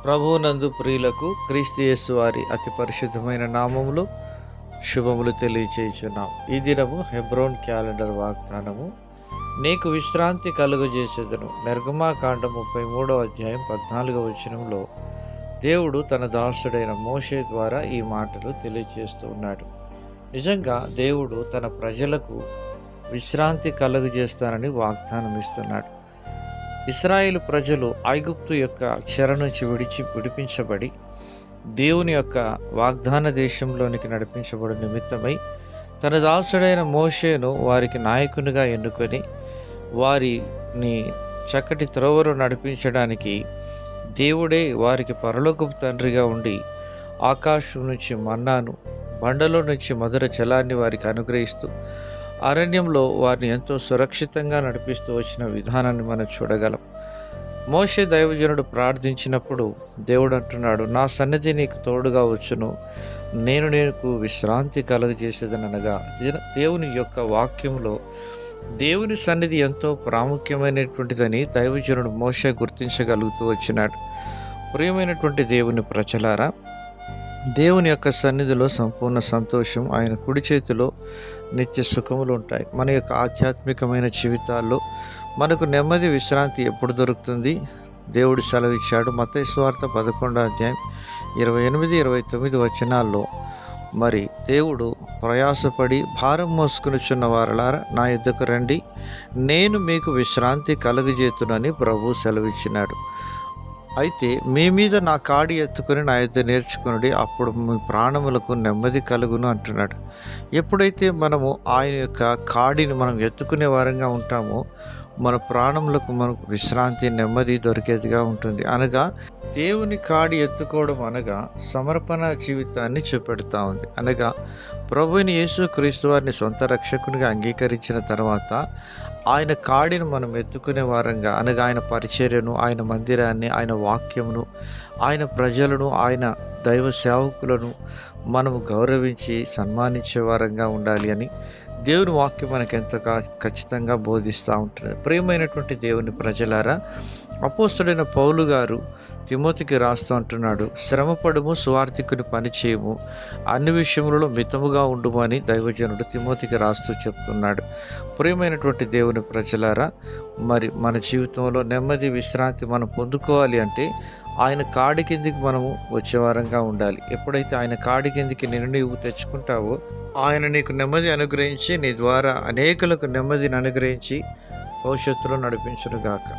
ప్రభువునందు ప్రియులకు క్రీస్తు యేసు వారి అతి పరిశుద్ధమైన నామములు శుభములు తెలియచేయుచున్నాం. ఈ దినము హెబ్రోన్ క్యాలెండర్ వాగ్దానము, నీకు విశ్రాంతి కలుగజేసేదను. నిర్గమాకాండం 33వ అధ్యాయం 14వ వచనంలో దేవుడు తన దాసుడైన మోషే ద్వారా ఈ మాటలు తెలియజేస్తూ ఉన్నాడు. నిజంగా దేవుడు తన ప్రజలకు విశ్రాంతి కలుగజేస్తానని వాగ్దానం ఇస్తున్నాడు. ఇశ్రాయేలు ప్రజలు ఐగుప్తు యొక్క చెర నుంచి విడిపించబడి దేవుని యొక్క వాగ్దాన దేశంలోనికి నడిపించబడి నిమిత్తమై తన దాసుడైన మోషేను వారికి నాయకునిగా ఎన్నుకొని వారిని చక్కటి త్రోవలో నడిపించడానికి దేవుడే వారికి పరలోకపు తండ్రిగా ఉండి ఆకాశం నుంచి మన్నాను, బండలో నుంచి మధుర జలాన్ని వారికి అనుగ్రహిస్తూ అరణ్యంలో వారిని ఎంతో సురక్షితంగా నడిపిస్తూ వచ్చిన విధానాన్ని మనం చూడగలం. మోషే దైవజనుడు ప్రార్థించినప్పుడు దేవుడు అంటున్నాడు, నా సన్నిధి నీకు తోడుగా వచ్చును, నేను నీకు విశ్రాంతి కలుగజేసేదనగా దేవుని యొక్క వాక్యంలో దేవుని సన్నిధి ఎంతో ప్రాముఖ్యమైనటువంటిదని దైవజనుడు మోషే గుర్తించగలుగుతూ వచ్చినాడు. ప్రియమైనటువంటి దేవుని ప్రజలారా, దేవుని యొక్క సన్నిధిలో సంపూర్ణ సంతోషం, ఆయన కుడి చేతిలో నిత్య సుఖములు ఉంటాయి. మన యొక్క ఆధ్యాత్మికమైన జీవితాల్లో మనకు నెమ్మది విశ్రాంతి ఎప్పుడు దొరుకుతుంది? దేవుడు సెలవిచ్చాడు. మత్తయి సువార్త 11వ అధ్యాయం 28-29 వచనాల్లో, మరి దేవుడు ప్రయాసపడి భారం మోసుకునిచున్న వారలారా నా యొద్దకు రండి, నేను మీకు విశ్రాంతి కలుగజేతునని ప్రభువు సెలవిచ్చినాడు. అయితే మీ మీద నా కాడి ఎత్తుకొని నా యొద్ద నేర్చుకుని, అప్పుడు మీ ప్రాణములకు నెమ్మది కలుగును అంటున్నాడు. ఎప్పుడైతే మనము ఆయన యొక్క కాడిని మనం ఎత్తుకునే వారంగా ఉంటామో మన ప్రాణములకు మనకు విశ్రాంతి, నెమ్మది దొరికేదిగా ఉంటుంది. అనగా దేవుని కాడి ఎత్తుకోవడం అనగా సమర్పణ జీవితాన్ని చూపెడతా ఉంది. అనగా ప్రభువుని యేసుక్రీస్తు వారిని సొంత రక్షకునిగా అంగీకరించిన తర్వాత ఆయన కాడిని మనం ఎత్తుకునే వారంగా, అనగా ఆయన పరిచర్యను, ఆయన మందిరాన్ని, ఆయన వాక్యమును, ఆయన ప్రజలను, ఆయన దైవ సేవకులను మనము గౌరవించి సన్మానించే వారంగా ఉండాలి అని దేవుని వాక్యం మనకు ఎంతగా ఖచ్చితంగా బోధిస్తూ ఉంటుంది. ప్రియమైనటువంటి దేవుని ప్రజలారా, అపోస్తలుడైన పౌలు గారు తిమోతికి రాస్తూ అంటున్నాడు, శ్రమపడుము, సువార్థికుని పని చేయము, అన్ని విషయములలో మితముగా ఉండుము అని దైవజనుడు తిమోతికి రాస్తూ చెప్తున్నాడు. ప్రియమైనటువంటి దేవుని ప్రజలారా, మరి మన జీవితంలో నెమ్మది విశ్రాంతి మనం పొందుకోవాలి అంటే ఆయన కాడి కిందికి మనము వచ్చేవారంగా ఉండాలి. ఎప్పుడైతే ఆయన కాడి కిందికి నీవు తెచ్చుకుంటావో ఆయన నీకు నెమ్మది అనుగ్రహించి నీ ద్వారా అనేకులకు నెమ్మదిని అనుగ్రహించి భవిష్యత్తులో నడిపించును గాక.